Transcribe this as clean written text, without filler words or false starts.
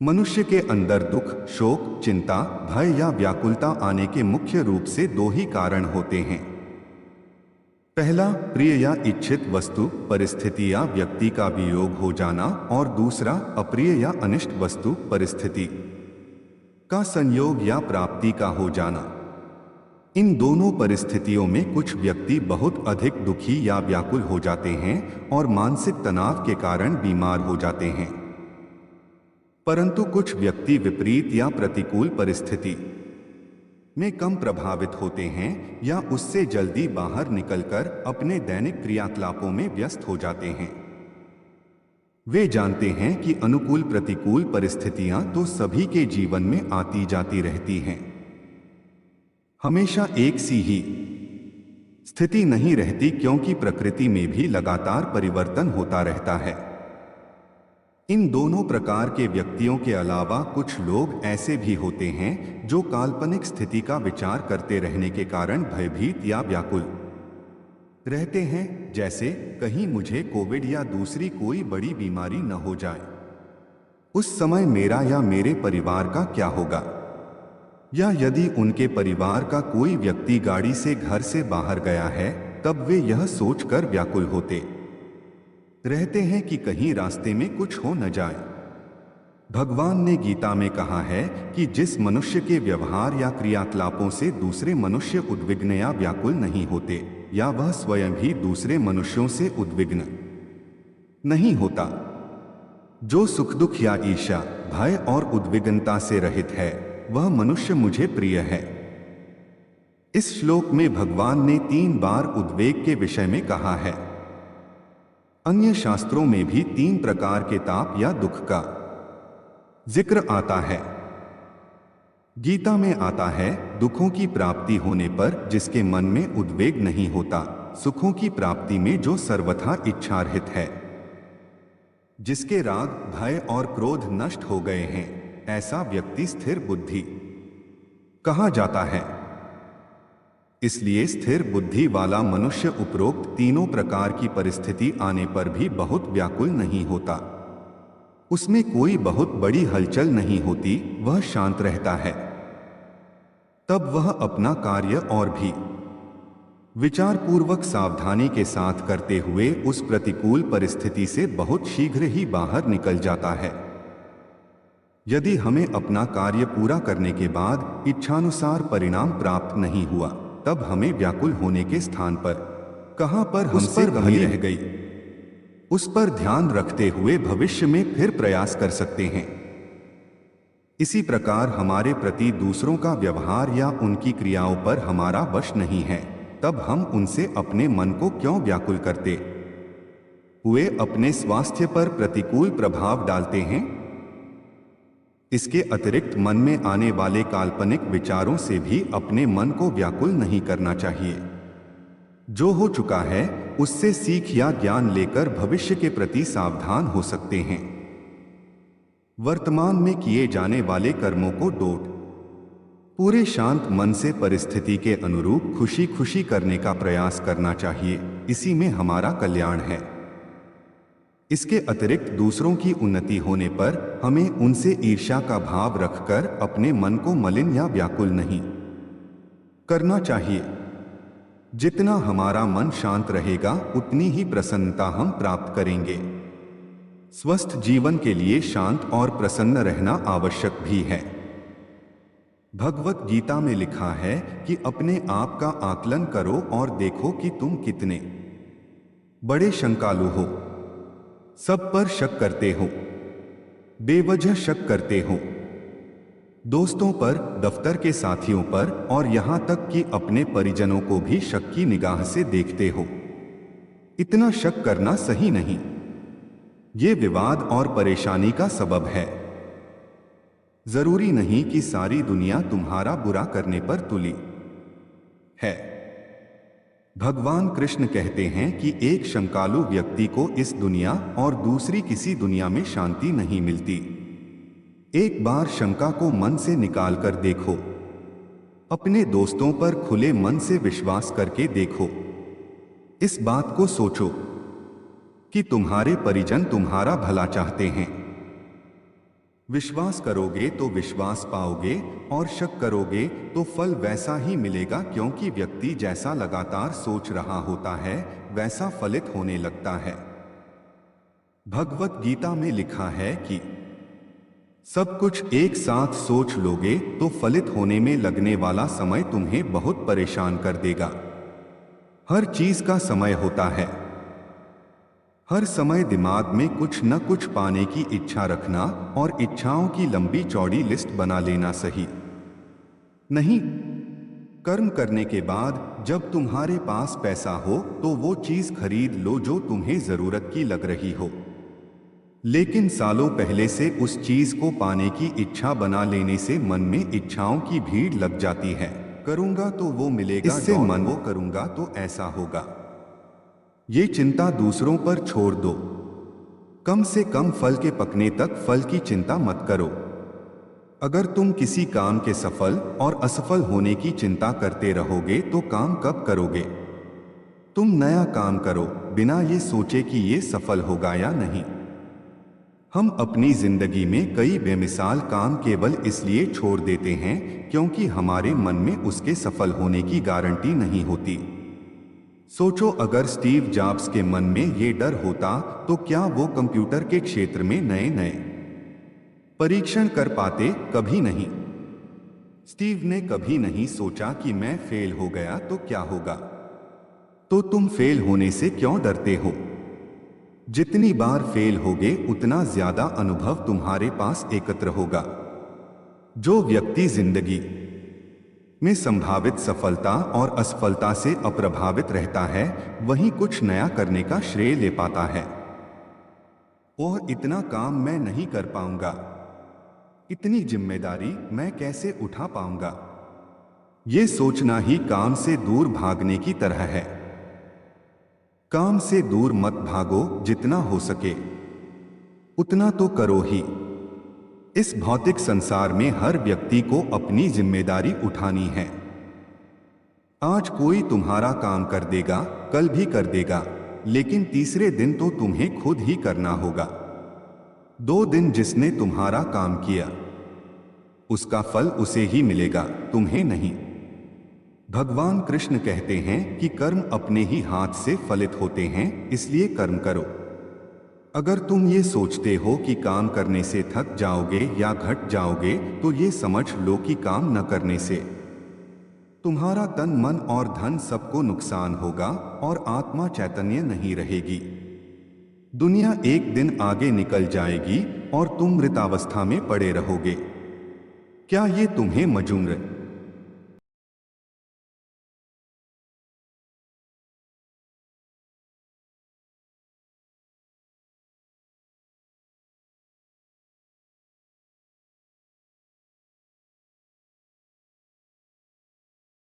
मनुष्य के अंदर दुख, शोक, चिंता, भय या व्याकुलता आने के मुख्य रूप से दो ही कारण होते हैं। पहला, प्रिय या इच्छित वस्तु, परिस्थिति या व्यक्ति का वियोग हो जाना, और दूसरा, अप्रिय या अनिष्ट वस्तु, परिस्थिति का संयोग या प्राप्ति का हो जाना। इन दोनों परिस्थितियों में कुछ व्यक्ति बहुत अधिक दुखी या व्याकुल हो जाते हैं और मानसिक तनाव के कारण बीमार हो जाते हैं, परंतु कुछ व्यक्ति विपरीत या प्रतिकूल परिस्थिति में कम प्रभावित होते हैं या उससे जल्दी बाहर निकलकर अपने दैनिक क्रियाकलापों में व्यस्त हो जाते हैं। वे जानते हैं कि अनुकूल प्रतिकूल परिस्थितियां तो सभी के जीवन में आती जाती रहती हैं। हमेशा एक सी ही स्थिति नहीं रहती, क्योंकि प्रकृति में भी लगातार परिवर्तन होता रहता है। इन दोनों प्रकार के व्यक्तियों के अलावा कुछ लोग ऐसे भी होते हैं जो काल्पनिक स्थिति का विचार करते रहने के कारण भयभीत या व्याकुल रहते हैं, जैसे कहीं मुझे कोविड या दूसरी कोई बड़ी बीमारी न हो जाए। उस समय मेरा या मेरे परिवार का क्या होगा? या यदि उनके परिवार का कोई व्यक्ति गाड़ी से घर से बाहर गया है, तब वे यह सोचकर व्याकुल होते रहते हैं कि कहीं रास्ते में कुछ हो न जाए। भगवान ने गीता में कहा है कि जिस मनुष्य के व्यवहार या क्रियाकलापों से दूसरे मनुष्य उद्विग्न या व्याकुल नहीं होते, या वह स्वयं भी दूसरे मनुष्यों से उद्विग्न नहीं होता, जो सुख दुख या ईर्ष्या, भय और उद्विग्नता से रहित है, वह मनुष्य मुझे प्रिय है। इस श्लोक में भगवान ने 3 बार उद्वेग के विषय में कहा है। अन्य शास्त्रों में भी 3 प्रकार के ताप या दुख का जिक्र आता है। गीता में आता है, दुखों की प्राप्ति होने पर जिसके मन में उद्वेग नहीं होता, सुखों की प्राप्ति में जो सर्वथा इच्छारहित है, जिसके राग, भय और क्रोध नष्ट हो गए हैं, ऐसा व्यक्ति स्थिर बुद्धि कहा जाता है। इसलिए स्थिर बुद्धि वाला मनुष्य उपरोक्त तीनों प्रकार की परिस्थिति आने पर भी बहुत व्याकुल नहीं होता। उसमें कोई बहुत बड़ी हलचल नहीं होती, वह शांत रहता है। तब वह अपना कार्य और भी विचारपूर्वक सावधानी के साथ करते हुए उस प्रतिकूल परिस्थिति से बहुत शीघ्र ही बाहर निकल जाता है। यदि हमें अपना कार्य पूरा करने के बाद इच्छानुसार परिणाम प्राप्त नहीं हुआ, तब हमें व्याकुल होने के स्थान पर कहां पर हमसे कमी रह गई, उस पर ध्यान रखते हुए भविष्य में फिर प्रयास कर सकते हैं। इसी प्रकार हमारे प्रति दूसरों का व्यवहार या उनकी क्रियाओं पर हमारा वश नहीं है, तब हम उनसे अपने मन को क्यों व्याकुल करते हुए अपने स्वास्थ्य पर प्रतिकूल प्रभाव डालते हैं? इसके अतिरिक्त मन में आने वाले काल्पनिक विचारों से भी अपने मन को व्याकुल नहीं करना चाहिए। जो हो चुका है उससे सीख या ज्ञान लेकर भविष्य के प्रति सावधान हो सकते हैं। वर्तमान में किए जाने वाले कर्मों को डोट पूरे शांत मन से परिस्थिति के अनुरूप खुशी खुशी करने का प्रयास करना चाहिए। इसी में हमारा कल्याण है। इसके अतिरिक्त दूसरों की उन्नति होने पर हमें उनसे ईर्ष्या का भाव रखकर अपने मन को मलिन या व्याकुल नहीं करना चाहिए। जितना हमारा मन शांत रहेगा, उतनी ही प्रसन्नता हम प्राप्त करेंगे। स्वस्थ जीवन के लिए शांत और प्रसन्न रहना आवश्यक भी है। भगवत गीता में लिखा है कि अपने आप का आकलन करो और देखो कि तुम कितने बड़े शंकालु हो। सब पर शक करते हो, बेवजह शक करते हो, दोस्तों पर, दफ्तर के साथियों पर और यहां तक कि अपने परिजनों को भी शक की निगाह से देखते हो। इतना शक करना सही नहीं। ये विवाद और परेशानी का सबब है। जरूरी नहीं कि सारी दुनिया तुम्हारा बुरा करने पर तुली है। भगवान कृष्ण कहते हैं कि एक शंकालु व्यक्ति को इस दुनिया और दूसरी किसी दुनिया में शांति नहीं मिलती। एक बार शंका को मन से निकाल कर देखो। अपने दोस्तों पर खुले मन से विश्वास करके देखो। इस बात को सोचो कि तुम्हारे परिजन तुम्हारा भला चाहते हैं। विश्वास करोगे तो विश्वास पाओगे और शक करोगे तो फल वैसा ही मिलेगा, क्योंकि व्यक्ति जैसा लगातार सोच रहा होता है वैसा फलित होने लगता है। भगवत गीता में लिखा है कि सब कुछ एक साथ सोच लोगे तो फलित होने में लगने वाला समय तुम्हें बहुत परेशान कर देगा। हर चीज का समय होता है। हर समय दिमाग में कुछ न कुछ पाने की इच्छा रखना और इच्छाओं की लंबी चौड़ी लिस्ट बना लेना सही नहीं। कर्म करने के बाद जब तुम्हारे पास पैसा हो तो वो चीज खरीद लो जो तुम्हें जरूरत की लग रही हो, लेकिन सालों पहले से उस चीज को पाने की इच्छा बना लेने से मन में इच्छाओं की भीड़ लग जाती है। करूंगा तो वो मिलेगा, इससे मन वो करूंगा तो ऐसा होगा। ये चिंता दूसरों पर छोड़ दो। कम से कम फल के पकने तक फल की चिंता मत करो। अगर तुम किसी काम के सफल और असफल होने की चिंता करते रहोगे तो काम कब करोगे? तुम नया काम करो बिना ये सोचे कि ये सफल होगा या नहीं। हम अपनी जिंदगी में कई बेमिसाल काम केवल इसलिए छोड़ देते हैं क्योंकि हमारे मन में उसके सफल होने की गारंटी नहीं होती। सोचो, अगर स्टीव जॉब्स के मन में ये डर होता तो क्या वो कंप्यूटर के क्षेत्र में नए नए परीक्षण कर पाते? कभी नहीं। स्टीव ने कभी नहीं सोचा कि मैं फेल हो गया तो क्या होगा। तो तुम फेल होने से क्यों डरते हो? जितनी बार फेल होगे उतना ज्यादा अनुभव तुम्हारे पास एकत्र होगा। जो व्यक्ति जिंदगी में संभावित सफलता और असफलता से अप्रभावित रहता है वही कुछ नया करने का श्रेय ले पाता है। और इतना काम मैं नहीं कर पाऊंगा, इतनी जिम्मेदारी मैं कैसे उठा पाऊंगा, ये सोचना ही काम से दूर भागने की तरह है। काम से दूर मत भागो, जितना हो सके उतना तो करो ही। इस भौतिक संसार में हर व्यक्ति को अपनी जिम्मेदारी उठानी है। आज कोई तुम्हारा काम कर देगा, कल भी कर देगा, लेकिन तीसरे दिन तो तुम्हें खुद ही करना होगा। 2 दिन जिसने तुम्हारा काम किया उसका फल उसे ही मिलेगा, तुम्हें नहीं। भगवान कृष्ण कहते हैं कि कर्म अपने ही हाथ से फलित होते हैं, इसलिए कर्म करो। अगर तुम ये सोचते हो कि काम करने से थक जाओगे या घट जाओगे तो ये समझ लो कि काम न करने से तुम्हारा तन मन और धन सबको नुकसान होगा और आत्मा चैतन्य नहीं रहेगी। दुनिया एक दिन आगे निकल जाएगी और तुम मृतावस्था में पड़े रहोगे। क्या ये तुम्हें मंजूर